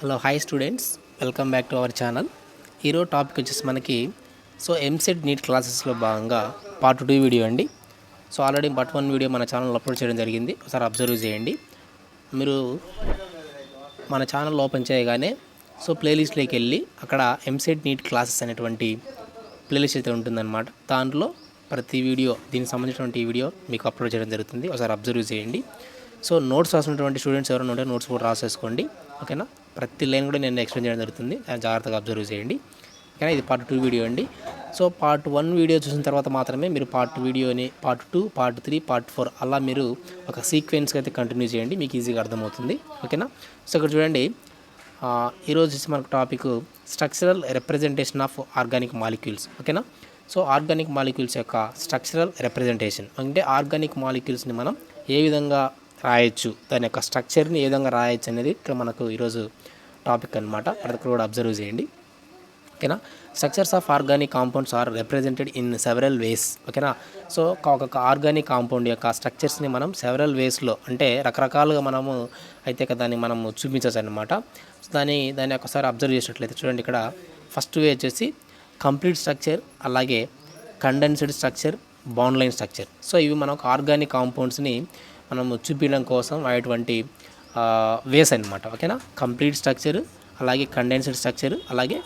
Hello hi students, welcome back to our channel. ఈరోజు topic వచ్చేసి మనకి ఎంసెట్ నీట్ క్లాసెస్లో భాగంగా పార్ట్ 2 వీడియో అండి. ఆల్రెడీ పార్ట్ 1 వీడియో మన ఛానల్లో అప్లోడ్ చేయడం జరిగింది. ఒకసారి అబ్జర్వ్ చేయండి. మీరు మన ఛానల్ ఓపెన్ చేయగానే ప్లేలిస్ట్లోకి వెళ్ళి అక్కడ ఎంసెట్ నీట్ క్లాసెస్ అనేటువంటి ప్లేలిస్ట్ అయితే ఉంటుందన్నమాట. దాంట్లో ప్రతి వీడియో దీనికి సంబంధించినటువంటి వీడియో మీకు అప్లోడ్ చేయడం జరుగుతుంది. ఒకసారి అబ్జర్వ్ చేయండి. నోట్స్ రాసినటువంటి స్టూడెంట్స్ ఎవరైనా ఉంటే నోట్స్ కూడా రాసేసుకోండి. ఓకేనా, ప్రతి లైన్ కూడా నేను ఎక్స్ప్లెయిన్ చేయడం జరుగుతుంది. జాగ్రత్తగా అబ్జర్వ్ చేయండి. ఓకేనా, ఇది పార్ట్ 2 వీడియో అండి. పార్ట్ 1 వీడియో చూసిన తర్వాత మాత్రమే మీరు పార్ట్ వీడియోని పార్ట్ 2, పార్ట్ 3, పార్ట్ 4 అలా మీరు ఒక సీక్వెన్స్గా అయితే కంటిన్యూ చేయండి, మీకు ఈజీగా అర్థమవుతుంది. ఓకేనా, ఇక్కడ చూడండి, ఈరోజు వచ్చి మనకు topic structural representation of organic molecules. ఓకేనా, ఆర్గానిక్ మాలిక్యూల్స్ యొక్క స్ట్రక్చరల్ రిప్రజెంటేషన్ అంటే ఆర్గానిక్ మాలిక్యూల్స్ని మనం ఏ విధంగా రాయొచ్చు, దాని యొక్క స్ట్రక్చర్ని ఏ విధంగా రాయొచ్చు అనేది ఇక్కడ మనకు ఈరోజు టాపిక్ అనమాట. అది కూడా అబ్జర్వ్ చేయండి. ఓకేనా, structures of organic compounds are represented in several ways. ఓకేనా, ఒక ఆర్గానిక్ కాంపౌండ్ యొక్క స్ట్రక్చర్స్ని మనం సెవరల్ వేస్లో అంటే రకరకాలుగా మనము అయితే దాన్ని మనం చూపించవచ్చు అనమాట. దాని ఒకసారి అబ్జర్వ్ చేసినట్లయితే చూడండి, ఇక్కడ ఫస్ట్ వే వచ్చేసి కంప్లీట్ స్ట్రక్చర్, అలాగే condensed structure, bound line structure. ఇవి మనకు ఆర్గానిక్ కాంపౌండ్స్ని మనం చూపించడం కోసం అటువంటి వేస్ అనమాట. ఓకేనా, కంప్లీట్ స్ట్రక్చర్, అలాగే కండెన్స్డ్ స్ట్రక్చర్, అలాగే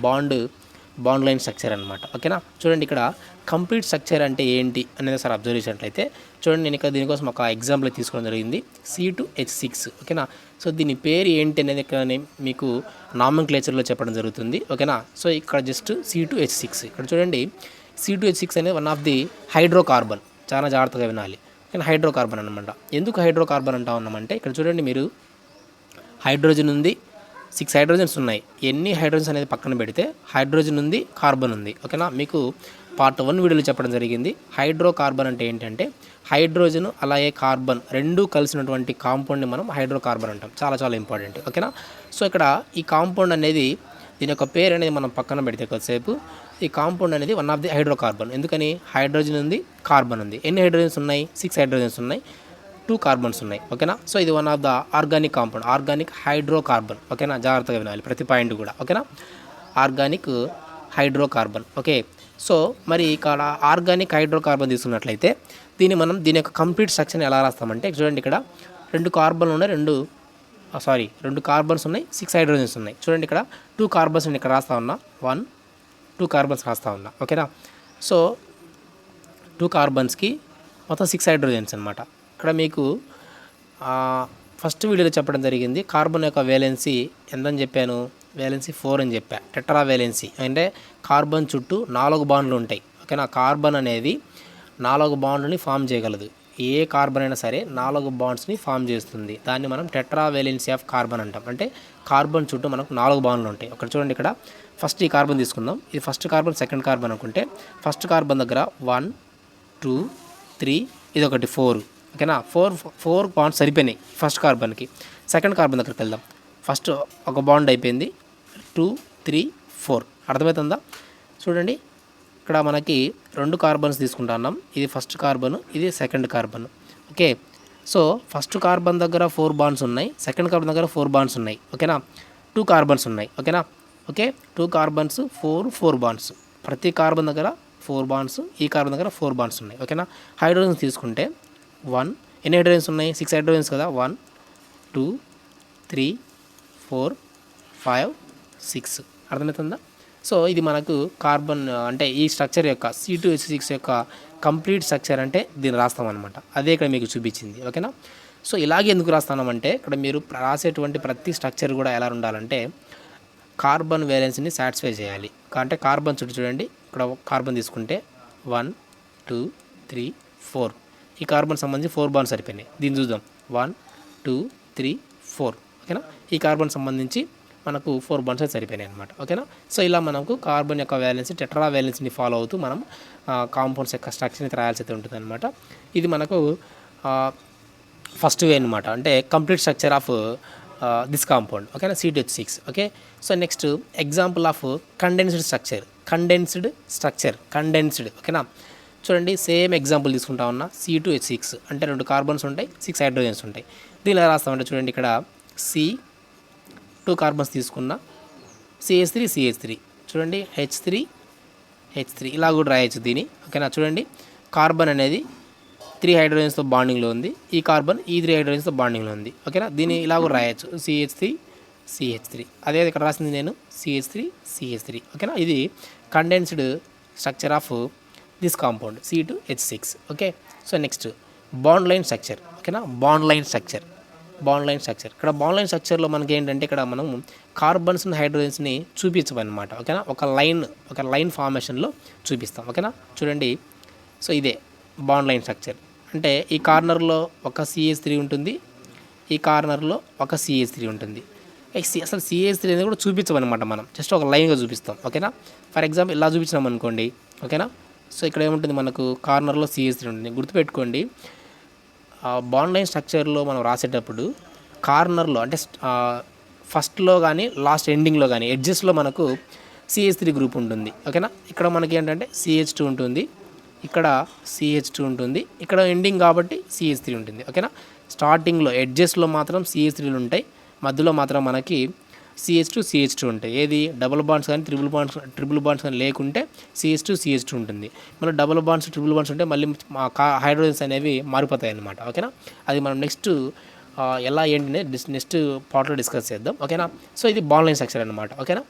బాండ్ లైన్ స్ట్రక్చర్ అనమాట. ఓకేనా, చూడండి ఇక్కడ కంప్లీట్ స్ట్రక్చర్ అంటే ఏంటి అనేది ఒకసారి అబ్జర్వ్ చేసినట్లయితే చూడండి, నేను ఇక్కడ దీనికోసం ఒక ఎగ్జాంపుల్ తీసుకోవడం జరిగింది, C2H6. ఓకేనా, దీని పేరు ఏంటి అనేది ఇక్కడ మీకు నామన్క్లేచర్లో చెప్పడం జరుగుతుంది. ఓకేనా, ఇక్కడ జస్ట్ C2H6. ఇక్కడ చూడండి, C2H6 అనేది వన్ ఆఫ్ ది హైడ్రోకార్బన్. చాలా జాగ్రత్తగా వినాలి. కానీ హైడ్రోకార్బన్ అనమాట. ఎందుకు హైడ్రోకార్బన్ అంటా ఉన్నామంటే ఇక్కడ చూడండి, మీరు హైడ్రోజన్ ఉంది, 6 హైడ్రోజన్స్ ఉన్నాయి. ఎన్ని హైడ్రోజన్స్ అనేది పక్కన పెడితే హైడ్రోజన్ ఉంది, కార్బన్ ఉంది. ఓకేనా, మీకు పార్ట్ 1 వీడియోలో చెప్పడం జరిగింది. హైడ్రోకార్బన్ అంటే ఏంటంటే హైడ్రోజన్ అలాగే కార్బన్ రెండూ కలిసినటువంటి కాంపౌండ్ని మనం హైడ్రోకార్బన్ అంటాం. చాలా చాలా ఇంపార్టెంట్. ఓకేనా, ఇక్కడ ఈ కాంపౌండ్ అనేది దీని యొక్క పేరు అనేది మనం పక్కన పెడితే కొద్దిసేపు ఈ కాంపౌండ్ అనేది వన్ ఆఫ్ ది హైడ్రోకార్బన్. ఎందుకని, హైడ్రోజన్ ఉంది, కార్బన్ ఉంది. ఎన్ని హైడ్రోజన్స్ ఉన్నాయి? 6 హైడ్రోజన్స్ ఉన్నాయి, 2 కార్బన్స్ ఉన్నాయి. ఓకేనా, ఇది one of the organic compound, organic hydrocarbon. ఓకేనా, జాగ్రత్తగా వినాలి ప్రతి పాయింట్ కూడా. ఓకేనా, ఆర్గానిక్ హైడ్రోకార్బన్. ఓకే, మరి ఇక్కడ ఆర్గానిక్ హైడ్రోకార్బన్ తీసుకున్నట్లయితే దీని యొక్క కంప్లీట్ స్ట్రక్చర్ని ఎలా రాస్తామంటే చూడండి, ఇక్కడ 2 కార్బన్లు ఉన్నాయి, 2 కార్బన్స్ ఉన్నాయి, 6 హైడ్రోజన్స్ ఉన్నాయి. చూడండి, ఇక్కడ 2 కార్బన్స్ నేను ఇక్కడ రాస్తా ఉన్నా, 2 కార్బన్స్ రాస్తా ఉన్నా. ఓకేనా, 2 కార్బన్స్కి మొత్తం 6 హైడ్రోజన్స్ అనమాట. ఇక్కడ మీకు ఫస్ట్ వీడియోలో చెప్పడం జరిగింది, కార్బన్ యొక్క వేలెన్సీ ఎంతని చెప్పాను, వేలెన్సీ 4 అని చెప్పా. టెట్రా వేలెన్సీ అంటే కార్బన్ చుట్టూ 4 బాండ్లు ఉంటాయి. ఓకేనా, కార్బన్ అనేది 4 బాండ్లని ఫామ్ చేయగలదు. ఏ కార్బన్ అయినా సరే 4 బాండ్స్ని ఫామ్ చేస్తుంది. దాన్ని మనం టెట్రా వేలెన్సీ ఆఫ్ కార్బన్ అంటాం. అంటే కార్బన్ చుట్టూ మనకు 4 బాండ్లు ఉంటాయి. ఒకటి చూడండి, ఇక్కడ ఫస్ట్ ఈ కార్బన్ తీసుకుందాం. ఇది ఫస్ట్ కార్బన్, సెకండ్ కార్బన్ అనుకుంటే ఫస్ట్ కార్బన్ దగ్గర 1, 2, 3, ఇది ఒకటి 4. ఓకేనా, 4 బాండ్స్ సరిపోయినాయి ఫస్ట్ కార్బన్కి. సెకండ్ కార్బన్ దగ్గరికి వెళ్దాం. ఫస్ట్ ఒక బాండ్ అయిపోయింది, 2, 3, 4. అర్థమవుతుందా? చూడండి, ఇక్కడ మనకి 2 కార్బన్స్ తీసుకుంటున్నాం. ఇది ఫస్ట్ కార్బన్, ఇది second carbon. Okay, first carbon దగ్గర 4 బాండ్స్ ఉన్నాయి, సెకండ్ కార్బన్ దగ్గర 4 బాండ్స్ ఉన్నాయి. ఓకేనా, 2 కార్బన్స్ ఉన్నాయి. ఓకేనా, 2 కార్బన్స్, 4 బాండ్స్. ప్రతి కార్బన్ దగ్గర 4 బాండ్స్, ఈ కార్బన్ దగ్గర 4 బాండ్స్ ఉన్నాయి. ఓకేనా, హైడ్రోజన్స్ తీసుకుంటే 1, ఎన్ని హైడ్రోజన్స్ ఉన్నాయి? 6 హైడ్రోజన్స్ కదా. 1, 2, 3, 4, 5, 6. అర్థమవుతుందా? ఇది మనకు కార్బన్ అంటే ఈ స్ట్రక్చర్ యొక్క C2H6 యొక్క కంప్లీట్ స్ట్రక్చర్ అంటే దీన్ని రాస్తామన్నమాట. అదే ఇక్కడ మీకు చూపించింది. ఓకేనా, ఇలాగే ఎందుకు రాస్తామంటే ఇక్కడ మీరు రాసేటువంటి ప్రతి స్ట్రక్చర్ కూడా ఎలా ఉండాలంటే కార్బన్ వేలెన్స్ని సాటిస్ఫై చేయాలి. అంటే కార్బన్ చుట్టూ చూడండి, ఇక్కడ కార్బన్ తీసుకుంటే 1, 2, 3, 4. ఈ కార్బన్ సంబంధించి 4 బాండ్స్ సరిపోయినాయి. దీన్ని చూద్దాం, 1, 2, 3, 4. ఓకేనా, ఈ కార్బన్ సంబంధించి మనకు 4 బాండ్స్ అయితే సరిపోయినాయి అనమాట. ఓకేనా, ఇలా మనకు కార్బన్ యొక్క వ్యాలెన్సీ టెట్రా వ్యాలెన్సీని ఫాలో అవుతూ మనం కాంపౌండ్స్ యొక్క స్ట్రక్చర్ని రాయాల్సి అయితే ఉంటుంది అనమాట. ఇది మనకు ఫస్ట్ వే అనమాట, అంటే complete structure of this compound. ఓకేనా, C2H6. Okay, next example of condensed structure. ఓకేనా, చూడండి, సేమ్ ఎగ్జాంపుల్ తీసుకుంటా ఉన్నా. C2H6 అంటే 2 కార్బన్స్ ఉంటాయి, 6 హైడ్రోజన్స్ ఉంటాయి. దీనిలో రాస్తామంటే చూడండి, ఇక్కడ 2 కార్బన్స్ తీసుకున్న CH3 చూడండి H3 ఇలా కూడా రాయొచ్చు దీన్ని. ఓకేనా, చూడండి కార్బన్ అనేది 3 హైడ్రోజన్స్తో బాండింగ్లో ఉంది, ఈ కార్బన్ ఈ 3 హైడ్రోజన్స్తో బాండింగ్లో ఉంది. ఓకేనా, దీన్ని ఇలా కూడా రాయొచ్చు CH3 అదే ఇక్కడ రాసింది నేను CH3. ఓకేనా, ఇది condensed structure of this compound C2H6. Okay, so next bond line structure. ఓకేనా, బాండ్ లైన్ స్ట్రక్చర్. ఇక్కడ బాండ్ లైన్ స్ట్రక్చర్లో మనకి ఏంటంటే ఇక్కడ మనం కార్బన్స్ని హైడ్రోజన్స్ని చూపించమన్నమాట. ఓకేనా, ఒక లైన్ ఫార్మేషన్లో చూపిస్తాం. ఓకేనా, చూడండి, సో ఇదే బాండ్ లైన్ స్ట్రక్చర్. అంటే ఈ కార్నర్లో ఒక CH3 ఉంటుంది, ఈ కార్నర్లో ఒక CH3 ఉంటుంది. అసలు CH3 అనేది కూడా చూపించమన్నమాట, మనం జస్ట్ ఒక లైన్గా చూపిస్తాం. ఓకేనా, ఫర్ ఎగ్జాంపుల్ ఇలా చూపించినాం అనుకోండి. ఓకేనా, సో ఇక్కడ ఏముంటుంది, మనకు కార్నర్లో CH3 ఉంటుంది. గుర్తుపెట్టుకోండి, బాండ్ లైన్ స్ట్రక్చర్లో మనం రాసేటప్పుడు కార్నర్లో అంటే ఫస్ట్లో కానీ లాస్ట్ ఎండింగ్లో కానీ ఎడ్జెస్లో మనకు CH3 గ్రూప్ ఉంటుంది. ఓకేనా, ఇక్కడ మనకి ఏంటంటే CH2 ఉంటుంది, ఇక్కడ CH2 ఉంటుంది, ఇక్కడ ఎండింగ్ కాబట్టి CH3 ఉంటుంది. ఓకేనా, స్టార్టింగ్లో ఎడ్జెస్లో మాత్రం CH3లు ఉంటాయి, మధ్యలో మాత్రం మనకి CH2 ఉంటాయి. ఏది డబుల్ బాండ్స్ కానీ ట్రిపుల్ బాండ్స్ కానీ లేకుంటే CH2 ఉంటుంది. మళ్ళీ డబుల్ బాండ్స్ ట్రిపుల్ బాండ్స్ ఉంటే మళ్ళీ హైడ్రోజన్స్ అనేవి మారిపోతాయి అన్నమాట. ఓకేనా, అది మనం నెక్స్ట్ ఎలా ఏంటి నెక్స్ట్ పార్ట్లో డిస్కస్ చేద్దాం. ఓకేనా, సో ఇది బాండ్ లైన్ స్ట్రక్చర్ అనమాట. ఓకేనా,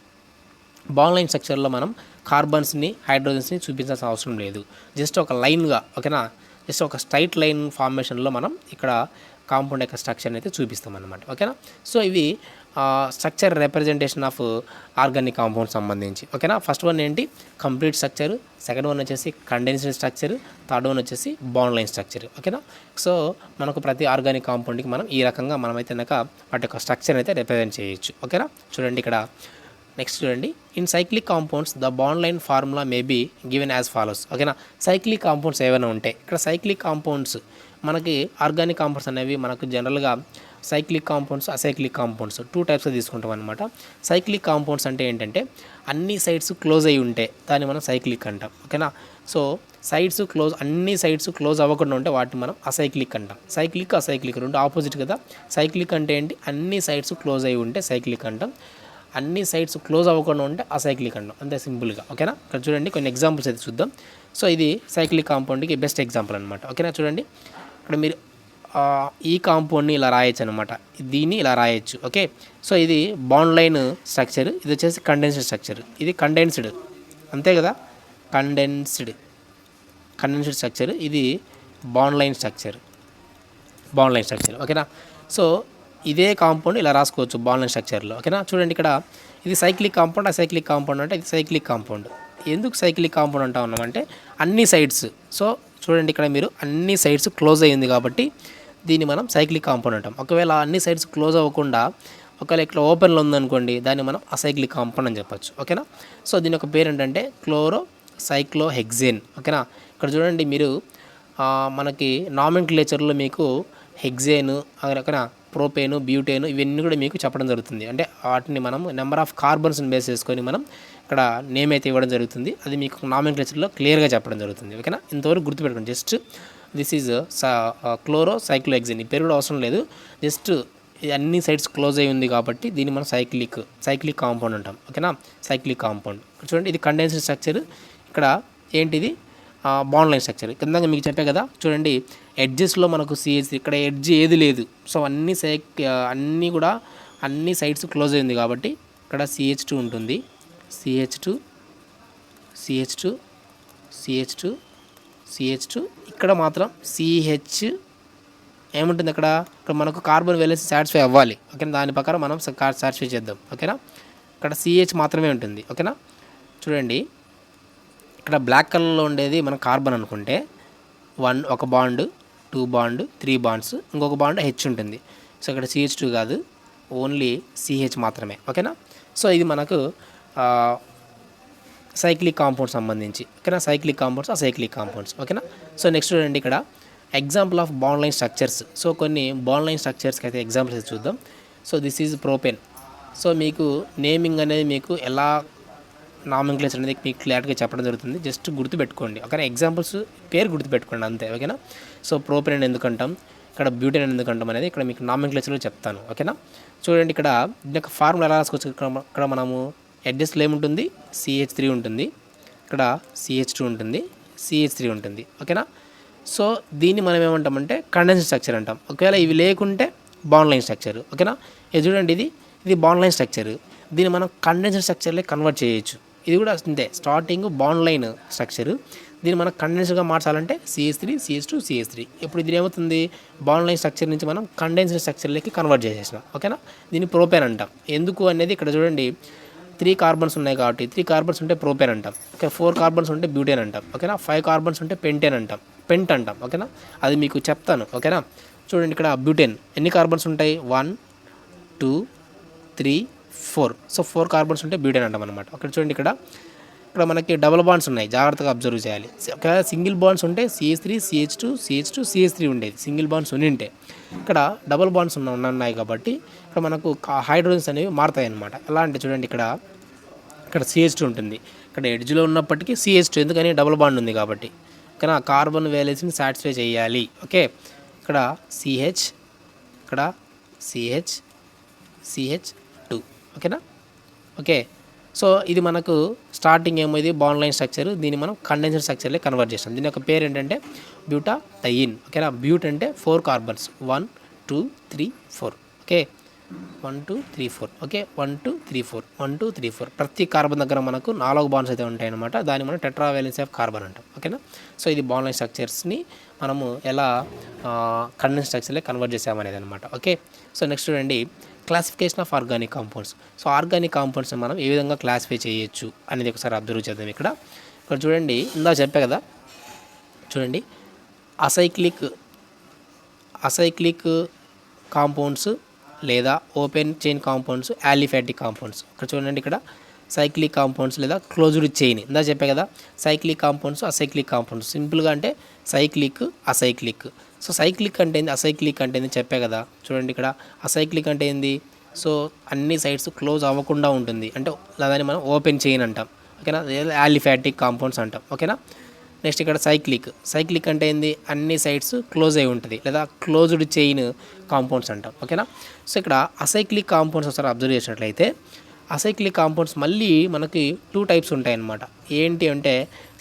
బాండ్ లైన్ స్ట్రక్చర్లో మనం కార్బన్స్ని హైడ్రోజన్స్ని చూపించాల్సిన అవసరం లేదు, జస్ట్ ఒక లైన్గా. ఓకేనా, జస్ట్ ఒక స్ట్రైట్ లైన్ ఫార్మేషన్లో మనం ఇక్కడ కాంపౌండ్ యొక్క స్ట్రక్చర్ని అయితే చూపిస్తాం అన్నమాట. ఓకేనా, సో ఇవి structure representation of organic compound సంబంధించి. ఓకేనా, ఫస్ట్ వన్ ఏంటి కంప్లీట్ స్ట్రక్చర్, సెకండ్ వన్ వచ్చేసి కండెన్స్డ్ స్ట్రక్చర్, థర్డ్ వన్ వచ్చేసి బాండ్ లైన్ స్ట్రక్చర్. ఓకేనా, సో మనకు ప్రతి ఆర్గానిక్ కాంపౌండ్కి మనం ఈ రకంగా మనమైతే కనుక వాటి యొక్క స్ట్రక్చర్ అయితే రిప్రజెంట్ చేయొచ్చు. ఓకేనా, చూడండి ఇక్కడ నెక్స్ట్ చూడండి, in cyclic compounds the bond line formula may be given as follows. ఓకేనా, సైక్లిక్ కాంపౌండ్స్ ఏమైనా ఉంటాయి ఇక్కడ. సైక్లిక్ కాంపౌండ్స్ మనకి ఆర్గానిక్ కాంపౌండ్స్ అనేవి మనకు జనరల్గా సైక్లిక్ కాంపౌండ్స్, అసైక్లిక్ కాంపౌండ్స్ 2 టైప్స్గా తీసుకుంటాం అనమాట. సైక్లిక్ కాంపౌండ్స్ అంటే ఏంటంటే అన్ని సైడ్స్ క్లోజ్ అయ్యి ఉంటాయి, దాన్ని మనం సైక్లిక్ అంటాం. ఓకేనా, సో అన్ని సైడ్స్ క్లోజ్ అవ్వకుండా ఉంటే వాటిని మనం అసైక్లిక్ అంటాం. అసైక్లిక్ రెండు ఆపోజిట్ కదా. సైక్లిక్ అంటే ఏంటి, అన్ని సైడ్స్ క్లోజ్ అయ్యి ఉంటే సైక్లిక్ అంటాం, అన్ని సైడ్స్ క్లోజ్ అవ్వకుండా ఉంటే అసైక్లిక్ అంటాం, అంతే సింపుల్గా. ఓకేనా, ఇక్కడ చూడండి కొన్ని ఎగ్జాంపుల్స్ అయితే చూద్దాం. సో ఇది సైక్లిక్ కాంపౌండ్కి బెస్ట్ ఎగ్జాంపుల్ అనమాట. ఓకేనా, చూడండి ఇక్కడ మీరు ఈ కాంపౌండ్ని ఇలా రాయొచ్చు అనమాట, దీన్ని ఇలా రాయొచ్చు. ఓకే, సో ఇది బాండ్ లైన్ స్ట్రక్చర్, ఇది వచ్చేసి కండెన్స్డ్ స్ట్రక్చర్. ఇది కండెన్స్డ్ అంతే కదా, కండెన్స్డ్ స్ట్రక్చర్, ఇది బాండ్ లైన్ స్ట్రక్చర్. ఓకేనా, సో ఇదే కాంపౌండ్ ఇలా రాసుకోవచ్చు బాండ్ లైన్ స్ట్రక్చర్లో. ఓకేనా, చూడండి ఇక్కడ ఇది సైక్లిక్ కాంపౌండ్, అసైక్లిక్ కాంపౌండ్ అంటే ఇది సైక్లిక్ కాంపౌండ్. ఎందుకు సైక్లిక్ కాంపౌండ్ అంటా ఉన్నామంటే అన్ని సైడ్స్, సో చూడండి ఇక్కడ మీరు అన్ని సైడ్స్ క్లోజ్ అయ్యింది కాబట్టి దీన్ని మనం సైక్లిక్ కాంపౌండ్ అంటాం. ఒకవేళ అన్ని సైడ్స్ క్లోజ్ అవ్వకుండా ఒకవేళ ఇక్కడ ఓపెన్లో ఉందనుకోండి, దాన్ని మనం అసైక్లిక్ కాంపౌండ్ అని చెప్పొచ్చు. ఓకేనా, సో దీని ఒక పేరు ఏంటంటే క్లోరోసైక్లోహెక్సేన్. ఓకేనా, ఇక్కడ చూడండి మీరు మనకి నామెన్క్లేచర్లో మీకు హెక్సేను, ఓకేనా, ప్రోపేను, బ్యూటేను ఇవన్నీ కూడా మీకు చెప్పడం జరుగుతుంది. అంటే వాటిని మనం నెంబర్ ఆఫ్ కార్బన్స్ని బేస్ చేసుకొని మనం ఇక్కడ నేమ్ అయితే ఇవ్వడం జరుగుతుంది. అది మీకు నామెన్క్లేచర్లో క్లియర్గా చెప్పడం జరుగుతుంది. ఓకేనా, ఇంతవరకు గుర్తుపెట్టుకోండి. జస్ట్ దిస్ ఈజ్ క్లోరోసైక్లోహెక్సేన్, ఈ పేరు కూడా అవసరం లేదు. జస్ట్ అన్ని సైడ్స్ క్లోజ్ అయ్యి ఉంది కాబట్టి దీన్ని మనం సైక్లిక్ కాంపౌండ్ అంటాం. ఓకేనా, సైక్లిక్ కాంపౌండ్. చూడండి ఇది కండెన్స్డ్ స్ట్రక్చర్, ఇక్కడ ఏంటిది బాండ్ లైన్ స్ట్రక్చర్. కింద మీకు చెప్పే కదా, చూడండి ఎడ్జెస్లో మనకు CH3, ఇక్కడ ఎడ్జ్ ఏది లేదు. సో అన్నీ కూడా అన్ని సైడ్స్ క్లోజ్ అయింది కాబట్టి ఇక్కడ CH2 ఉంటుంది, CH2 ఇక్కడ మాత్రం CH ఏముంటుంది ఇక్కడ మనకు కార్బన్ వ్యాలెన్స్ సాటిస్ఫై అవ్వాలి. ఓకేనా, దాని ప్రకారం మనం సాటిస్ఫై చేద్దాం. ఓకేనా, ఇక్కడ CH మాత్రమే ఉంటుంది. ఓకేనా, చూడండి ఇక్కడ బ్లాక్ కలర్లో ఉండేది మన కార్బన్ అనుకుంటే ఒక బాండ్, 2 బాండ్, 3 బాండ్స్, ఇంకొక బాండ్ H ఉంటుంది. సో ఇక్కడ CH2 కాదు, ఓన్లీ CH మాత్రమే. ఓకేనా, సో ఇది మనకు సైక్లిక్ కాంపౌండ్ సంబంధించి. ఓకేనా, సైక్లిక్ కాంపౌండ్స్, అసైక్లిక్ కాంపౌండ్స్. ఓకేనా, సో నెక్స్ట్ చూడండి ఇక్కడ example of bond line structures. So కొన్ని బాండ్ లైన్ స్ట్రక్చర్స్కి అయితే ఎగ్జాంపుల్స్ చూద్దాం. So this is propane. So మీకు నేమింగ్ అనేది మీకు ఎలా నామెన్క్లేచర్ అనేది మీకు క్లియర్గా చెప్పడం జరుగుతుంది, జస్ట్ గుర్తుపెట్టుకోండి. ఓకేనా, ఎగ్జాంపుల్స్ పేరు గుర్తుపెట్టుకోండి అంతే. ఓకేనా, సో ప్రోపెన్ అని ఎందుకంటాం, ఇక్కడ ఇక్కడ బ్యూటేన్ ఎందుకు అంటాం అనేది ఇక్కడ మీకు నామెన్క్లేచర్లో చెప్తాను. ఓకేనా. చూడండి ఇక్కడ దీని యొక్క ఫార్ములా ఎలా రాసుకోవచ్చు. ఇక్కడ మనము ఎడ్జెస్ట్లో ఏముంటుంది, CH3 ఉంటుంది, ఇక్కడ CH2 ఉంటుంది, CH3 ఉంటుంది. ఓకేనా. సో దీన్ని మనం ఏమంటామంటే కండెన్స్డ్ స్ట్రక్చర్ అంటాం. ఒకవేళ ఇవి లేకుంటే బాండ్ లైన్ స్ట్రక్చర్. ఓకేనా. ఇది చూడండి, ఇది బాండ్ లైన్ స్ట్రక్చర్. దీన్ని మనం కండెన్స్డ్ స్ట్రక్చర్లే కన్వర్ట్ చేయొచ్చు. ఇది కూడా అంతే, స్టార్టింగ్ బాండ్ లైన్ స్ట్రక్చర్, దీన్ని మనం కండెన్స్డ్గా మార్చాలంటే CH3 CH2 CH3. ఇప్పుడు ఇది ఏమవుతుంది, బాండ్ లైన్ స్ట్రక్చర్ నుంచి మనం కండెన్స్డ్ స్ట్రక్చర్లోకి కన్వర్ట్ చేసేసినాం. ఓకేనా. దీన్ని ప్రోపేన్ అంటాం. ఎందుకు అనేది ఇక్కడ చూడండి, 3 కార్బన్స్ ఉన్నాయి కాబట్టి 3 కార్బన్స్ ఉంటే ప్రోపేన్ అంటాం. ఓకే, 4 కార్బన్స్ ఉంటే బ్యూటేన్ అంటాం. ఓకేనా. 5 కార్బన్స్ ఉంటే పెంట్ అంటాం. ఓకేనా, అది మీకు చెప్తాను. ఓకేనా. చూడండి ఇక్కడ బ్యూటేన్ ఎన్ని కార్బన్స్ ఉంటాయి, 1 2 3 4. సో 4 కార్బన్స్ ఉంటే బ్యూటేన్ అంటాం అనమాట. ఇక్కడ చూడండి, ఇక్కడ మనకి డబుల్ బాండ్స్ ఉన్నాయి, జాగ్రత్తగా అబ్జర్వ్ చేయాలి. ఒకవేళ సింగిల్ బాండ్స్ ఉంటే CH3 CH2 CH2 CH3 ఉండేది, సింగిల్ బాండ్స్ ఉంటే. ఇక్కడ డబుల్ బాండ్స్ ఉన్నాయి కాబట్టి ఇక్కడ మనకు హైడ్రోజన్స్ అనేవి మారుతాయి అన్నమాట. ఎలా అంటే చూడండి, ఇక్కడ CH2 ఉంటుంది, ఇక్కడ ఎడ్జ్లో ఉన్నప్పటికీ CH2, ఎందుకని డబుల్ బాండ్ ఉంది కాబట్టి. ఓకేనా, కార్బన్ వ్యాలెన్స్ని సాటిస్ఫై చేయాలి. ఓకే, ఇక్కడ CH, ఇక్కడ CH2. ఓకేనా. ఓకే, సో ఇది మనకు స్టార్టింగ్ ఏమో ఇది బాండ్ లైన్ స్ట్రక్చర్, దీన్ని మనం కండెన్సర్ స్ట్రక్చర్లో కన్వర్ట్ చేస్తాం. దీని యొక్క పేరు ఏంటంటే బ్యూటాథైన్. ఓకేనా. బ్యూట్ అంటే 4 కార్బన్స్, 1 2 3 4. ఓకే, 1 2 3 4. ఓకే, 1 2 3 4, 1 2 3 4. ప్రతి కార్బన్ దగ్గర మనకు 4 బాండ్స్ అయితే ఉంటాయి అన్నమాట. దాన్ని మనం టెట్రావాలెన్సీ ఆఫ్ కార్బన్ అంటాం. ఓకేనా. సో ఇది బాండ్ లైన్ స్ట్రక్చర్స్ని మనము ఎలా కండెన్స్ స్ట్రక్చర్లో కన్వర్ట్ చేసామనేది అనమాట. ఓకే, సో నెక్స్ట్ చూడండి, classification of organic compounds. So organic కాంపౌండ్స్ని మనం ఏ విధంగా క్లాసిఫై చేయొచ్చు అనేది ఒకసారి అబ్జర్వ్ చేద్దాం. ఇక్కడ చూడండి, ఇందా చెప్పా కదా, చూడండి అసైక్లిక్ కాంపౌండ్స్ లేదా open chain compounds, aliphatic compounds. ఇక్కడ చూడండి, ఇక్కడ సైక్లిక్ కాంపౌండ్స్ లేదా క్లోజ్డ్ చైన్. ఇందా చెప్పా కదా, సైక్లిక్ కాంపౌండ్స్, అసైక్లిక్ కాంపౌండ్స్. సింపుల్గా అంటే సైక్లిక్, అసైక్లిక్. సో సైక్లిక్ అంటే ఏంది, అసైక్లిక్ అంటే ఏంది చెప్పే కదా. చూడండి, ఇక్కడ అసైక్లిక్ అంటే ఏంది, సో అన్ని సైడ్స్ క్లోజ్ అవ్వకుండా ఉంటుంది, అంటే దాన్ని మనం ఓపెన్ చైన్ అంటాం. ఓకేనా, యాలిఫాటిక్ కాంపౌండ్స్ అంటాం. ఓకేనా. నెక్స్ట్ ఇక్కడ సైక్లిక్ అంటే ఏంది, అన్ని సైడ్స్ క్లోజ్ అయి ఉంటుంది లేదా క్లోజ్డ్ చైన్ కాంపౌండ్స్ అంటాం. ఓకేనా. సో ఇక్కడ అసైక్లిక్ కాంపౌండ్స్ ఒకసారి అబ్జర్వ్ చేసినట్లయితే, అసైక్లిక్ కాంపౌండ్స్ మళ్ళీ మనకి 2 టైప్స్ ఉంటాయి అన్నమాట. ఏంటి అంటే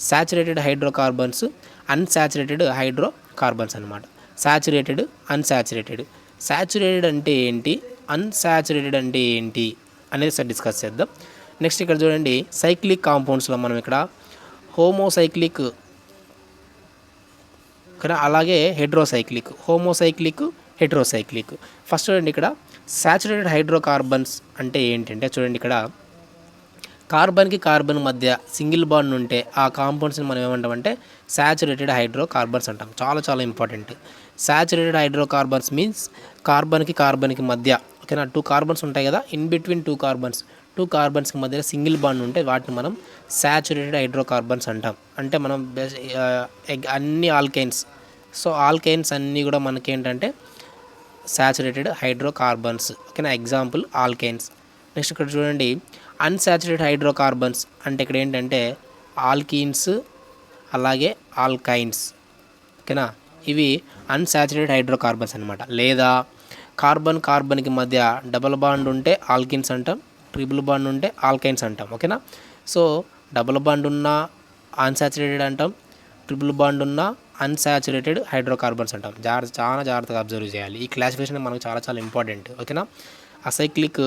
సాచురేటెడ్ హైడ్రోకార్బన్స్, అన్సాచురేటెడ్ హైడ్రోకార్బన్స్ అనమాట. Saturated, unsaturated. సాచురేటెడ్ అంటే ఏంటి, అన్సాచురేటెడ్ అంటే ఏంటి అనేది సార్ డిస్కస్ చేద్దాం. నెక్స్ట్ ఇక్కడ చూడండి, సైక్లిక్ కాంపౌండ్స్లో మనం ఇక్కడ హోమోసైక్లిక్, ఇక్కడ అలాగే హెట్రోసైక్లిక్. ఫస్ట్ చూడండి, ఇక్కడ సాచురేటెడ్ హైడ్రోకార్బన్స్ అంటే ఏంటంటే చూడండి, ఇక్కడ కార్బన్కి కార్బన్ మధ్య సింగిల్ బాండ్ ఉంటే ఆ కాంపౌండ్స్ని మనం ఏమంటామంటే సాచురేటెడ్ హైడ్రోకార్బన్స్ అంటాం. చాలా చాలా ఇంపార్టెంట్. సాచురేటెడ్ హైడ్రోకార్బన్స్ మీన్స్ కార్బన్కి మధ్య, ఓకేనా, 2 కార్బన్స్ ఉంటాయి కదా, ఇన్ బిట్వీన్ 2 కార్బన్స్కి మధ్య సింగిల్ బాండ్ ఉంటే వాటిని మనం సాచురేటెడ్ హైడ్రోకార్బన్స్ అంటాం. అంటే మనం అన్ని ఆల్కైన్స్, సో ఆల్కైన్స్ అన్నీ కూడా మనకేంటంటే సాచురేటెడ్ హైడ్రోకార్బన్స్. ఓకేనా, ఎగ్జాంపుల్ ఆల్కైన్స్. నెక్స్ట్ ఇక్కడ చూడండి, అన్సాచురేటెడ్ హైడ్రోకార్బన్స్ అంటే ఇక్కడ ఏంటంటే ఆల్కీన్స్ అలాగే ఆల్కైన్స్. ఓకేనా, ఇవి అన్సాచురేటెడ్ హైడ్రోకార్బన్స్ అనమాట. లేదా కార్బన్కి మధ్య డబుల్ బాండ్ ఉంటే ఆల్కిన్స్ అంటాం, ట్రిపుల్ బాండ్ ఉంటే ఆల్కైన్స్ అంటాం. ఓకేనా. సో డబుల్ బాండ్ ఉన్న అన్సాచురేటెడ్ అంటాం, ట్రిపుల్ బాండ్ ఉన్న అన్సాచురేటెడ్ హైడ్రోకార్బన్స్ అంటాం. చాలా జాగ్రత్తగా అబ్జర్వ్ చేయాలి. ఈ క్లాసిఫికేషన్ మనకు చాలా చాలా ఇంపార్టెంట్. ఓకేనా. అసైక్లిక్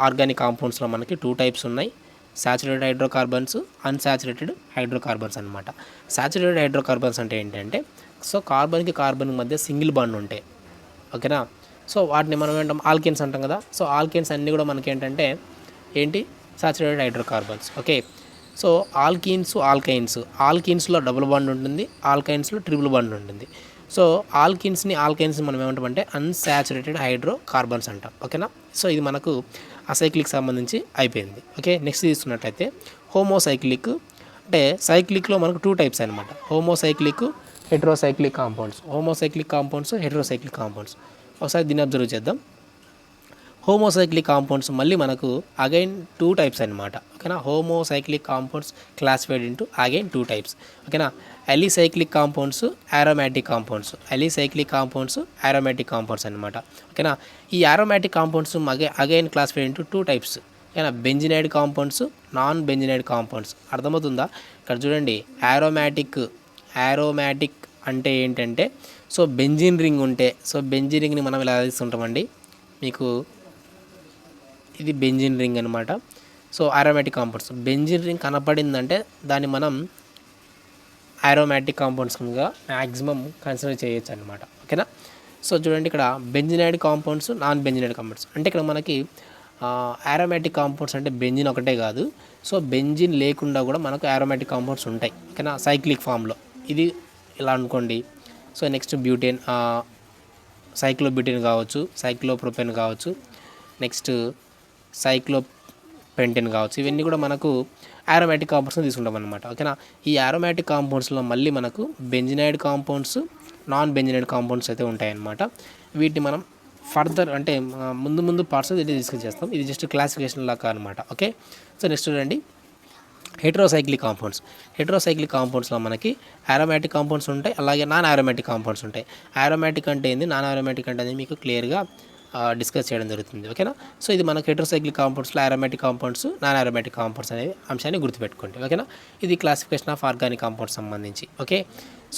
ఆర్గానిక్ కాంపౌండ్స్లో మనకి 2 టైప్స్ ఉన్నాయి, సాచురేటెడ్ హైడ్రోకార్బన్స్, అన్సాచురేటెడ్ హైడ్రోకార్బన్స్ అనమాట. సాచురేటెడ్ హైడ్రోకార్బన్స్ అంటే ఏంటంటే, సో కార్బన్కి మధ్య సింగిల్ బాండ్ ఉంటాయి. ఓకేనా. సో వాటిని మనం ఏంటాం, ఆల్కెన్స్ అంటాం కదా. సో ఆల్కెన్స్ అన్నీ కూడా మనకి ఏంటంటే ఏంటి, సాచురేటెడ్ హైడ్రోకార్బన్స్. ఓకే. సో ఆల్కైన్స్లో డబుల్ బాండ్ ఉంటుంది, ఆల్కైన్స్లో ట్రిపుల్ బాండ్ ఉంటుంది. సో ఆల్కైన్స్ మనం ఏమంటామంటే అన్సాచురేటెడ్ హైడ్రోకార్బన్స్ అంటాం. ఓకేనా. సో ఇది మనకు అసైక్లిక్ సంబంధించి అయిపోయింది. ఓకే. నెక్స్ట్ తీసుకున్నట్లయితే హోమోసైక్లిక్ అంటే సైక్లిక్లో మనకు 2 టైప్స్ అనమాట, హోమోసైక్లిక్, హెట్రోసైక్లిక్ కాంపౌండ్స్. ఒకసారి దీన్ని అబ్జర్వ్ చేద్దాం. హోమోసైక్లిక్ కాంపౌండ్స్ మళ్ళీ మనకు అగైన్ 2 టైప్స్ అనమాట. ఓకేనా. Homocyclic compounds classified into again 2 types. ఓకేనా. Alicyclic compounds, aromatic compounds. Alicyclic compounds, aromatic compounds అనమాట. ఓకేనా. ఈ aromatic compounds again classified into 2 types. ఓకేనా. Benzenoid compounds, non benzenoid compounds. అర్థమవుతుందా? ఇక్కడ చూడండి, ఆరోమాటిక్ అంటే ఏంటంటే, సో బెంజిన్ రింగ్ ఉంటే, సో బెంజిన్ రింగ్ని మనం ఇలా తీసుకుంటామండి. మీకు ఇది బెంజిన్ రింగ్ అనమాట. So aromatic compounds, benzene ring కనపడిందంటే దాన్ని మనం అరోమాటిక్ కాంపౌండ్స్గా మ్యాక్సిమం కన్సిడర్ చేయొచ్చు అనమాట. ఓకేనా. సో చూడండి, ఇక్కడ బెంజినైడ్ కాంపౌండ్స్, నాన్ బెంజినైడ్ కాంపౌండ్స్ అంటే ఇక్కడ మనకి అరోమాటిక్ కాంపౌండ్స్ అంటే బెంజిన్ ఒకటే కాదు, సో బెంజిన్ లేకుండా కూడా మనకు అరోమాటిక్ కాంపౌండ్స్ ఉంటాయి. ఓకేనా. సైక్లిక్ ఫామ్లో ఇది ఇలా అనుకోండి. సో నెక్స్ట్ బ్యూటేన్, సైక్లోబ్యూటేన్ కావచ్చు, సైక్లోప్రోపెన్ కావచ్చు, నెక్స్ట్ సైక్లోపెంటెన్ కావచ్చు. ఇవన్నీ కూడా మనకు అరోమాటిక్ కాంపౌండ్స్ని తీసుకుంటాం అనమాట. ఓకేనా. ఈ అరోమాటిక్ కాంపౌండ్స్లో మళ్ళీ మనకు బెంజినైడ్ కాంపౌండ్స్, నాన్ బెంజినైడ్ కాంపౌండ్స్ అయితే ఉంటాయన్నమాట. వీటిని మనం ఫర్దర్ అంటే ముందు పార్ట్స్ ఇది డిస్కస్ చేస్తాం. ఇది జస్ట్ క్లాసిఫికేషన్ లాగా అనమాట. ఓకే. సో నెక్స్ట్ చూడండి, హెట్రోసైక్లిక్ కాంపౌండ్స్. హెట్రోసైక్లిక్ కాంపౌండ్స్లో మనకి అరోమాటిక్ కాంపౌండ్స్ ఉంటాయి, అలాగే నాన్ అరోమాటిక్ కాంపౌండ్స్ ఉంటాయి. అరోమాటిక్ అంటే ఏంది, నాన్ అరోమాటిక్ అంటే అనేది మీకు క్లియర్గా డిస్కస్ చేయడం జరుగుతుంది. ఓకేనా. సో ఇది మనకు హెట్రోసైక్లిక్ కాంపౌండ్స్లో aromatic compounds, non aromatic compounds అనే అంశాన్ని గుర్తుపెట్టుకోండి. ఓకేనా. ఇది క్లాసిఫికేషన్ ఆఫ్ ఆర్గానిక్ కాంపౌండ్స్ సంబంధించి. ఓకే.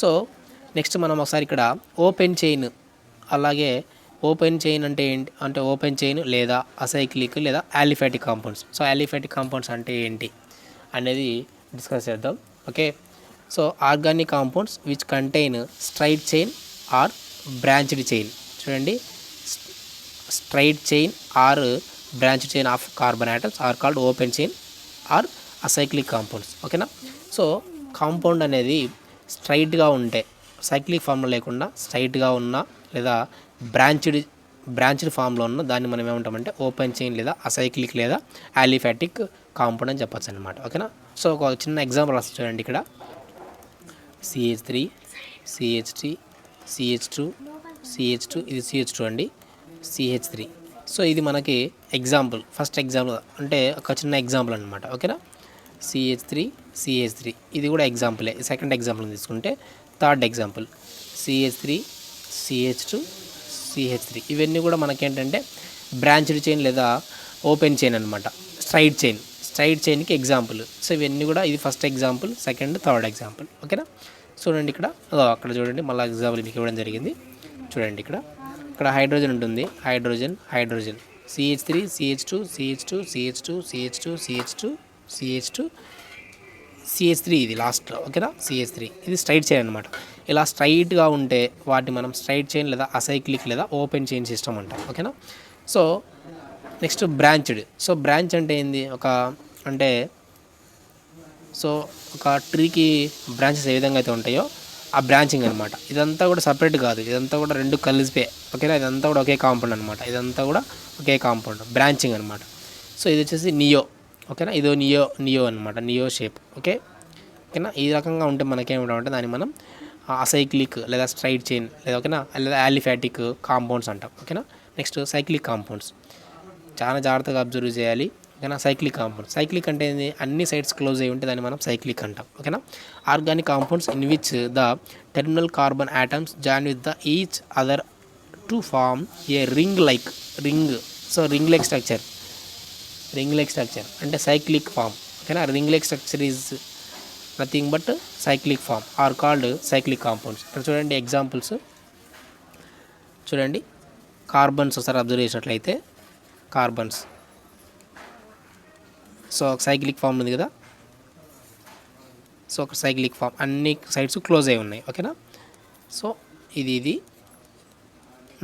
సో నెక్స్ట్ మనం ఒకసారి ఇక్కడ ఓపెన్ చైన్, అలాగే ఓపెన్ చైన్ అంటే ఏంటి అంటే ఓపెన్ చైన్ లేదా అసైక్లిక్ లేదా aliphatic compounds. So aliphatic compounds అంటే ఏంటి అనేది డిస్కస్ చేద్దాం. Okay. So organic compounds which contain straight chain or branched chain. చూడండి, straight chain or branched chain of carbon atoms are called open chain or acyclic compounds. ఓకేనా. So compound అనేది స్ట్రైట్గా ఉంటే, cyclic ఫామ్లో లేకుండా స్ట్రైట్గా ఉన్న లేదా బ్రాంచ్డ్ ఫామ్లో ఉన్న దాన్ని మనం ఏమంటామంటే ఓపెన్ చైన్ లేదా అసైక్లిక్ లేదా ఆలిఫాటిక్ కాంపౌండ్ అని చెప్పచ్చు అనమాట. ఓకేనా. సో ఒక చిన్న ఎగ్జాంపుల్ రాసి చూడండి, ఇక్కడ CH3, CH3, CH2, CH2, ఇది CH2 అండి, CH3. సో ఇది మనకి ఎగ్జాంపుల్, ఫస్ట్ ఎగ్జాంపుల్ అంటే ఒక చిన్న ఎగ్జాంపుల్ అనమాట. ఓకేనా. CH3, CH3 ఇది కూడా ఎగ్జాంపులే. సెకండ్ ఎగ్జాంపుల్ తీసుకుంటే third example CH3, CH2, CH3 ఇవన్నీ కూడా మనకేంటంటే బ్రాంచ్డ్ చైన్ లేదా ఓపెన్ చైన్ అనమాట. స్ట్రైట్ చైన్కి ఎగ్జాంపుల్. సో ఇవన్నీ కూడా ఇది first example, second, third example. ఓకేనా. చూడండి, ఇక్కడ అక్కడ చూడండి, మళ్ళీ ఎగ్జాంపుల్ మీకు ఇవ్వడం జరిగింది. చూడండి, ఇక్కడ హైడ్రోజన్ ఉంటుంది, hydrogen CH3, CH2, CH2, CH2, CH2, CH2, CH2, CH3 ఇది లాస్ట్లో. ఓకేనా. CH3 ఇది స్ట్రైట్ చైన్ అనమాట. ఇలా స్ట్రైట్గా ఉంటే వాటిని మనం స్ట్రైట్ చైన్ లేదా అసైక్లిక్ లేదా ఓపెన్ చైన్ సిస్టమ్ అంటాం. ఓకేనా. So next branched. So branch అంటే ఏంది, సో ఒక ట్రీకి బ్రాంచెస్ ఏ విధంగా అయితే ఉంటాయో ఆ బ్రాంచింగ్ అనమాట. ఇదంతా కూడా సపరేట్ కాదు, ఇదంతా కూడా రెండు కలిసిపోయి. ఓకేనా. ఇదంతా కూడా ఒకే కాంపౌండ్ అనమాట, ఇదంతా కూడా ఒకే కాంపౌండ్, బ్రాంచింగ్ అనమాట. సో ఇది వచ్చేసి నియో. ఓకేనా. ఇదో నియో అనమాట, నియో షేప్. ఓకేనా. ఈ రకంగా ఉంటే మనకేమిటంటే దాన్ని మనం అసైక్లిక్ లేదా స్ట్రైట్ చైన్ లేదా ఓకేనా లేదా ఆలిఫాటిక్ కాంపౌండ్స్ అంటాం. ఓకేనా. నెక్స్ట్ సైక్లిక్ కాంపౌండ్స్, చాలా జాగ్రత్తగా అబ్జర్వ్ చేయాలి. ఓకేనా. సైక్లిక్ కాంపౌండ్, సైక్లిక్ అంటే ఏంది, అన్ని సైడ్స్ క్లోజ్ అయి ఉంటే దాన్ని మనం సైక్లిక్ అంటాం. ఓకేనా. Organic compounds in which the terminal carbon atoms join with the each other to form a ring like structure అంటే సైక్లిక్ ఫామ్. ఓకేనా. Ring like structure is nothing but cyclic form or called cyclic compounds. ఇక్కడ చూడండి examples, చూడండి carbons ఒకసారి observe చేసినట్లయితే carbons. So ఒక cyclic form ఉంది కదా, సో ఒక సైక్లిక్ ఫామ్ అన్ని సైడ్స్ క్లోజ్ అయి ఉన్నాయి. ఓకేనా. సో ఇది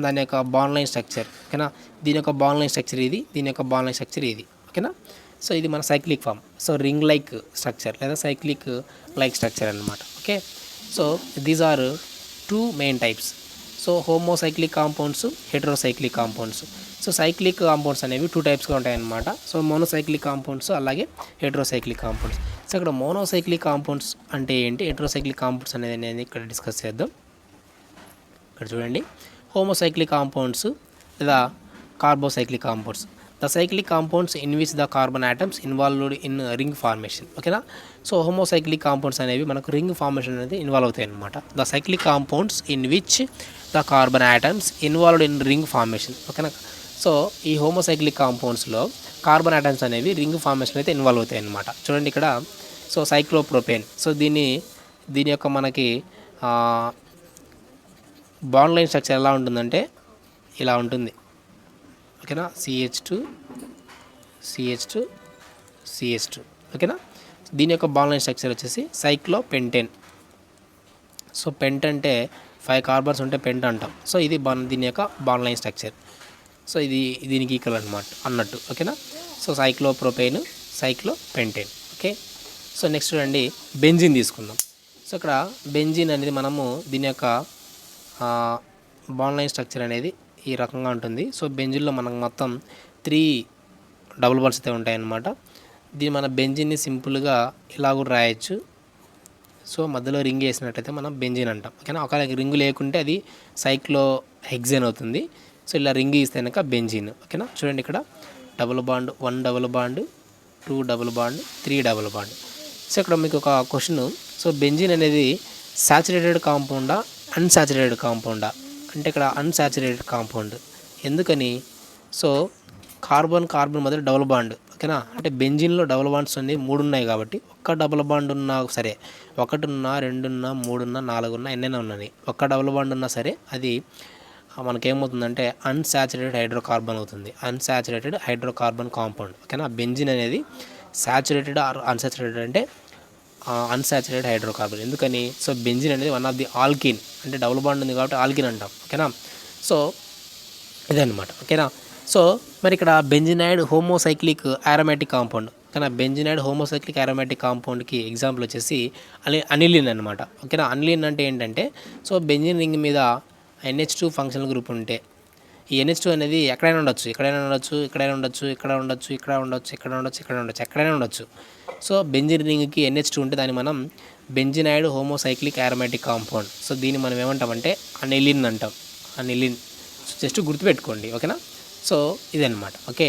దాని యొక్క బాండ్ లైన్ స్ట్రక్చర్. ఓకేనా. దీని యొక్క బాండ్ లైన్ స్ట్రక్చర్ ఇది, దీని యొక్క బాండ్ లైన్ స్ట్రక్చర్ ఇది. ఓకేనా. సో ఇది మన cyclic form. So ring like structure లేదా సైక్లిక్ లైక్ స్ట్రక్చర్ అనమాట. Okay. So these are 2 main types. So homocyclic compounds, heterocyclic compounds. So cyclic compounds అనేవి 2 టైప్స్గా ఉంటాయన్నమాట. సో మోనోసైక్లిక్ కాంపౌండ్స్ అలాగే హెట్రోసైక్లిక్ కాంపౌండ్స్. సో ఇక్కడ మోనోసైక్లిక్ కాంపౌండ్స్ అంటే ఏంటి, heterocyclic compounds అనేది ఇక్కడ డిస్కస్ చేద్దాం. ఇక్కడ చూడండి, హోమోసైక్లిక్ కాంపౌండ్స్ లేదా carbocyclic compounds. The cyclic compounds in which the carbon atoms involved in ring formation. ఓకేనా. సో హోమోసైక్లిక్ కాంపౌండ్స్ అనేవి మనకు రింగ్ ఫార్మేషన్ అనేది ఇన్వాల్వ్ అవుతాయి అన్నమాట. The cyclic compounds in which the carbon atoms involved in ring formation. ఓకేనా. So ఈ హోమోసైక్లిక్ కాంపౌండ్స్లో కార్బన్ ఆటమ్స్ అనేవి రింగ్ ఫార్మేషన్ అయితే ఇన్వాల్వ్ అవుతాయి అన్నమాట. చూడండి ఇక్కడ. So cyclopropane. సో దీని యొక్క మనకి బాండ్ లైన్ స్ట్రక్చర్ ఎలా ఉంటుందంటే ఇలా ఉంటుంది. ఓకేనా. CH2 CH2 CH2. ఓకేనా. దీని యొక్క బాండ్ లైన్ స్ట్రక్చర్ వచ్చేసి సైక్లోపెంటేన్. సో పెంట్ అంటే 5 కార్బన్స్ ఉంటే పెంట్ అంటాం. సో ఇది దీని యొక్క బాండ్ లైన్ స్ట్రక్చర్. సో ఇది దీనికి ఈక్వల్ అన్నట్టు. ఓకేనా. So cyclopropane, cyclopentane. Okay. So next చూడండి, బెంజిన్ తీసుకుందాం. సో ఇక్కడ బెంజిన్ అనేది మనము దీని యొక్క బాండ్ లైన్ స్ట్రక్చర్ అనేది ఈ రకంగా ఉంటుంది. సో బెంజిన్లో మనకు మొత్తం 3 డబుల్ బాండ్స్ అయితే ఉంటాయన్నమాట. దీన్ని మన బెంజిన్ని సింపుల్గా ఇలా కూడా రాయొచ్చు. సో మధ్యలో రింగ్ వేసినట్టయితే మనం బెంజిన్ అంటాం. ఓకేనా. ఒకవేళ రింగ్ లేకుంటే అది సైక్లో హెక్సేన్ అవుతుంది. సో ఇలా రింగ్ ఇస్తే కనుక బెంజిన్. ఓకేనా. చూడండి ఇక్కడ double bond, 1 double bond, 2 double bond, 3 double bond. So ఇక్కడ మీకు ఒక క్వశ్చన్. సో బెంజిన్ అనేది సాచురేటెడ్ కాంపౌండా, అన్సాచురేటెడ్ కాంపౌండా అంటే ఇక్కడ అన్సాచురేటెడ్ కాంపౌండ్. ఎందుకని? సో కార్బన్ మధ్య డబుల్ బాండ్. ఓకేనా. అంటే బెంజిన్లో డబుల్ బాండ్స్ అన్ని 3 ఉన్నాయి కాబట్టి ఒక్క డబుల్ బాండ్ ఉన్నా సరే, 1 ఉన్నా, 2 ఉన్నా, 3 ఉన్నా, 4 ఉన్నా, ఎన్నైనా ఉన్నాయి, ఒక్క డబుల్ బాండ్ ఉన్నా సరే అది మనకేమవుతుందంటే అన్సాచురేటెడ్ హైడ్రోకార్బన్ అవుతుంది. Unsaturated hydrocarbon compound. ఓకేనా. బెంజిన్ అనేది సాచురేటెడ్ ఆర్ అన్సాచురేటెడ్ అంటే అన్సాచురేటెడ్ హైడ్రోకార్బన్. ఎందుకని? సో బెంజిన్ అనేది వన్ ఆఫ్ ది ఆల్కిన్, అంటే డబుల్ బాండ్ ఉంది కాబట్టి ఆల్కిన్ అంటాం. ఓకేనా. సో ఇదన్నమాట. ఓకేనా. సో మరి ఇక్కడ బెంజినైడ్ హోమోసైక్లిక్ అరోమాటిక్ కాంపౌండ్. ఓకేనా. బెంజినైడ్ హోమోసైక్లిక్ అరోమాటిక్ కాంపౌండ్కి ఎగ్జాంపుల్ వచ్చేసి అనిలిన్ అనమాట. ఓకేనా. అనిలిన్ అంటే ఏంటంటే, సో బెంజిన్ రింగ్ మీద NH2 ఫంక్షనల్ గ్రూప్ ఉంటే ఈ NH2 అనేది ఎక్కడైనా ఉండొచ్చు, ఎక్కడైనా ఉండొచ్చు, ఎక్కడైనా ఉండొచ్చు, ఇక్కడ ఉండొచ్చు, ఇక్కడ ఉండొచ్చు, ఇక్కడ ఉండొచ్చు, ఇక్కడ ఉండొచ్చు, ఎక్కడైనా ఉండొచ్చు. సో బెంజిన్ రింగ్కి NH2 ఉంటే దాన్ని మనం బెంజినైడ్ హోమోసైక్లిక్ అరోమాటిక్ కాంపౌండ్. సో దీన్ని మనం ఏమంటామంటే అనిలిన్ అంటాం. అనిలిన్. సో జస్ట్ గుర్తుపెట్టుకోండి. ఓకేనా. సో ఇదన్నమాట. Okay.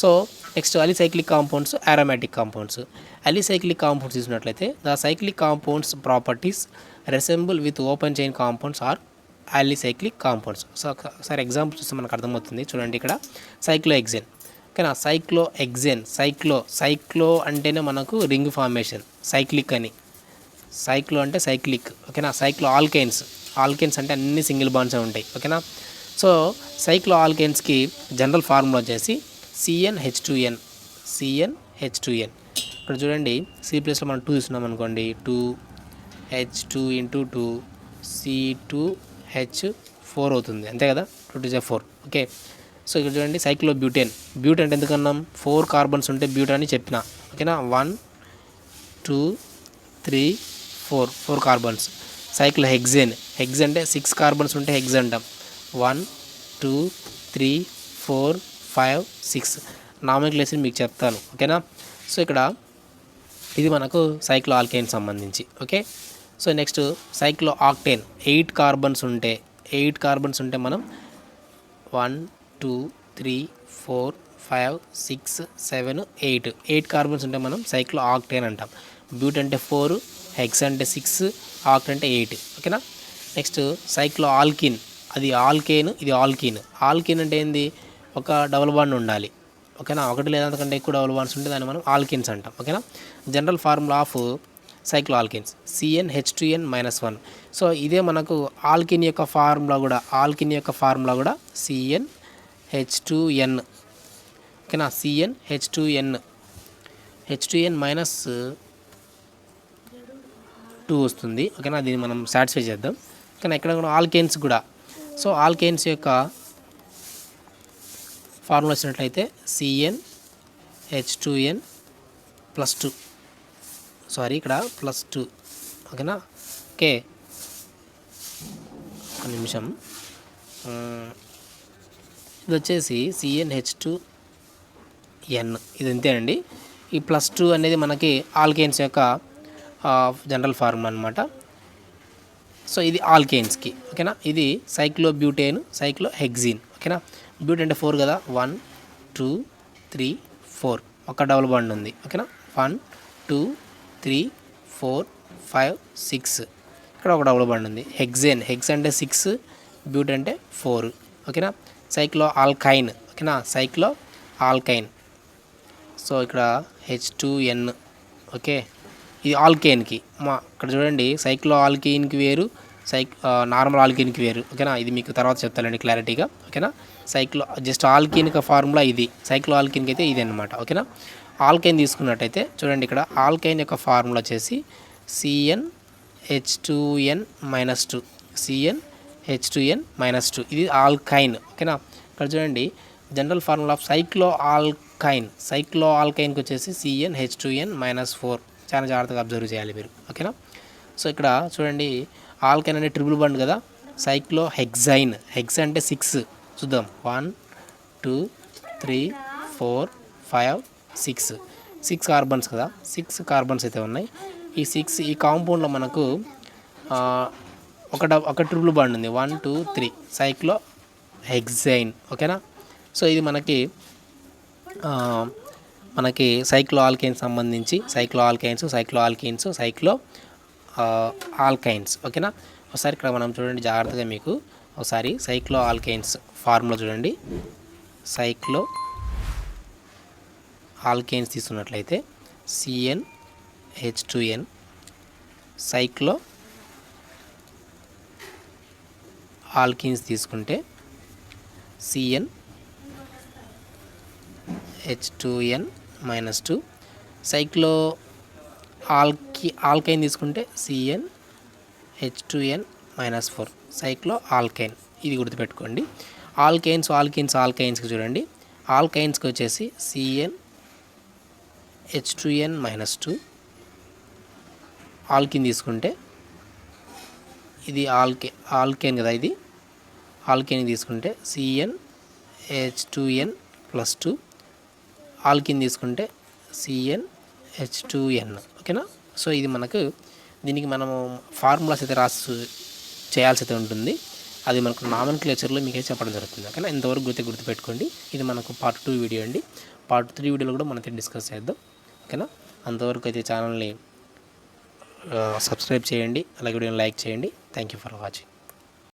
So next alicyclic compounds, aromatic compounds. Alicyclic compounds చూసినట్లయితే the cyclic compounds properties resemble with open chain compounds are alicyclic compounds. So ఒకసారి ఎగ్జాంపుల్ చూస్తే మనకు అర్థమవుతుంది. చూడండి ఇక్కడ సైక్లోహెక్సేన్. ఓకేనా. సైక్లో అంటేనే మనకు రింగ్ ఫార్మేషన్, సైక్లిక్ అని. సైక్లో అంటే సైక్లిక్. ఓకేనా. సైక్లో ఆల్కైన్స్ అంటే అన్ని సింగిల్ బాండ్స్ ఉంటాయి. ఓకేనా. సో సైక్లో ఆల్కైన్స్కి జనరల్ ఫార్ములా వచ్చేసి CnH2n. ఇక్కడ చూడండి, C ప్లస్లో మనం 2 తీసుకున్నాం అనుకోండి, 2H2 × 2 C2H4 అవుతుంది. అంతే కదా. 2 × 4. ఓకే. సో ఇక్కడ చూడండి సైక్లోబ్యూటేన్. బ్యూట్ అంటే ఎందుకన్నాం? 4 కార్బన్స్ ఉంటే బ్యూట్ అని చెప్పిన. ఓకేనా. 1 2 3 4 కార్బన్స్. సైక్లోహెక్సేన్ అంటే 6 కార్బన్స్ ఉంటే హెక్స్ అంటాం. 1 2 3 4 5 6 నామినిక్లేషన్ మీకు చెప్తాను. ఓకేనా. సో ఇక్కడ ఇది మనకు సైక్లో ఆల్కైన్ సంబంధించి. Okay. So next సైక్లో octane. 8 carbons ఉంటే మనం 1 2 3 4 5 6 7 8 కార్బన్స్ ఉంటే మనం సైక్లో ఆక్టేన్ అంటాం. బ్యూట్ అంటే 4, హెక్స్ అంటే 6, ఆక్ట్ అంటే 8. ఓకేనా. Next సైక్లో alkene. అది ఆల్కేన్, ఇది ఆల్కిన్. ఆల్కిన్ అంటే ఏంది? ఒక డబుల్ బాండ్ ఉండాలి. ఓకేనా. ఒకటి లేదా అంతకంటే ఎక్కువ డబుల్ బాండ్స్ ఉంటే దాన్ని మనం ఆల్కిన్స్ అంటాం. ఓకేనా. General formula of సైక్లో alkynes CnH2n-1. So ఇదే మనకు ఆల్కిన్ యొక్క ఫార్ములా కూడా CnH2n. ఓకేనా. CnH2n -2 వస్తుంది. ఓకేనా. దీన్ని మనం సాటిస్ఫై చేద్దాం. కానీ ఇక్కడ కూడా ఆల్కేన్స్ కూడా. సో ఆల్కేన్స్ యొక్క ఫార్ములా వచ్చినట్లయితే CnH2n+2. సారీ, ఇక్కడ +2. ఓకేనా. ఓకే. ఒక నిమిషం. ఇది వచ్చేసి CnH2n. ఇది అంతేనండి. ఈ +2 అనేది మనకి ఆల్కేన్స్ యొక్క జనరల్ ఫార్ములా అనమాట. సో ఇది ఆల్కేన్స్కి. ఓకేనా. ఇది సైక్లోబ్యూటేన్, సైక్లోహెక్సీన్. ఓకేనా. బ్యూట్ అంటే 4 కదా, 1 2 3 4 ఒక డబుల్ బాండ్ ఉంది. ఓకేనా, 1 2 3 4 5 6 ఇక్కడ ఒక డబుల్ బాండ్ ఉంది. హెక్సేన్ అంటే 6, బ్యూట్ అంటే 4. ఓకేనా, సైక్లో ఆల్కైన్. ఓకేనా, సైక్లో ఆల్కైన్. సో ఇక్కడ H2N. ఓకే, ఇది ఆల్కేన్కి ఇక్కడ చూడండి, సైక్లో ఆల్కీన్కి వేరు, నార్మల్ ఆల్కీన్కి వేరు. ఓకేనా, ఇది మీకు తర్వాత చెప్తానండి క్లారిటీగా. ఓకేనా, జస్ట్ ఆల్కీన్ యొక్క ఫార్ములా ఇది, సైక్లో ఆల్కీన్కి అయితే ఇది అనమాట. ఓకేనా, ఆల్కైన్ తీసుకున్నట్టయితే చూడండి, ఇక్కడ ఆల్కైన్ యొక్క ఫార్ములా వచ్చేసి CnH2n-2, CnH2n-2, ఇది ఆల్కైన్. ఓకేనా, ఇక్కడ చూడండి, జనరల్ ఫార్ములా ఆఫ్ సైక్లో ఆల్కైన్కి వచ్చేసి CnH2n-4. చాలా జాగ్రత్తగా అబ్జర్వ్ చేయాలి మీరు. ఓకేనా, సో ఇక్కడ చూడండి, ఆల్కైన్ అంటే ట్రిపుల్ బాండ్ కదా, సైక్లో హెక్సైన్ అంటే 6 చూద్దాం, 1 2 3 4 5 6 కార్బన్స్ కదా, 6 కార్బన్స్ అయితే ఉన్నాయి. ఈ కాంపౌండ్లో మనకు ఒక ట్రిపుల్ బాండ్ ఉంది, 1 2 3, సైక్లో హెక్సైన్. ఓకేనా, సో ఇది మనకి సైక్లో ఆల్కైన్స్ సంబంధించి సైక్లో ఆల్కైన్స్. ఓకేనా, ఒకసారి ఇక్కడ మనం చూడండి జాగ్రత్తగా, మీకు ఒకసారి సైక్లో ఆల్కైన్స్ ఫార్ములా చూడండి. సైక్లో ఆల్కైన్స్ తీసుకున్నట్లయితే CnH2n, సైక్లో ఆల్కైన్స్ తీసుకుంటే CnH2n-2, సైక్లో ఆల్కైన్ తీసుకుంటే CnH2n-4, సైక్లో ఆల్కైన్. ఇది గుర్తుపెట్టుకోండి. ఆల్కైన్స్కి చూడండి, ఆల్కైన్స్కి వచ్చేసి CnH2n-2, ఆల్కిన్ తీసుకుంటే ఇది ఆల్కైన్ కదా, ఇది ఆల్కైన్ తీసుకుంటే CnH2n+2, ఆల్కిన్ తీసుకుంటే CnH2n. ఓకేనా, సో ఇది దీనికి మనము ఫార్ములాస్ అయితే చేయాల్సి అయితే ఉంటుంది. అది మనకు నామన్క్లేచర్లో మీకైతే చెప్పడం జరుగుతుంది. ఓకేనా, ఇంతవరకు గుర్తుపెట్టుకోండి. ఇది మనకు పార్ట్ 2 వీడియో అండి. పార్ట్ 3 వీడియోలో కూడా మనతో డిస్కస్ చేద్దాం. ఓకేనా, అంతవరకు అయితే ఛానల్ని సబ్స్క్రైబ్ చేయండి, అలాగే వీడియోని లైక్ చేయండి. Thank you for watching.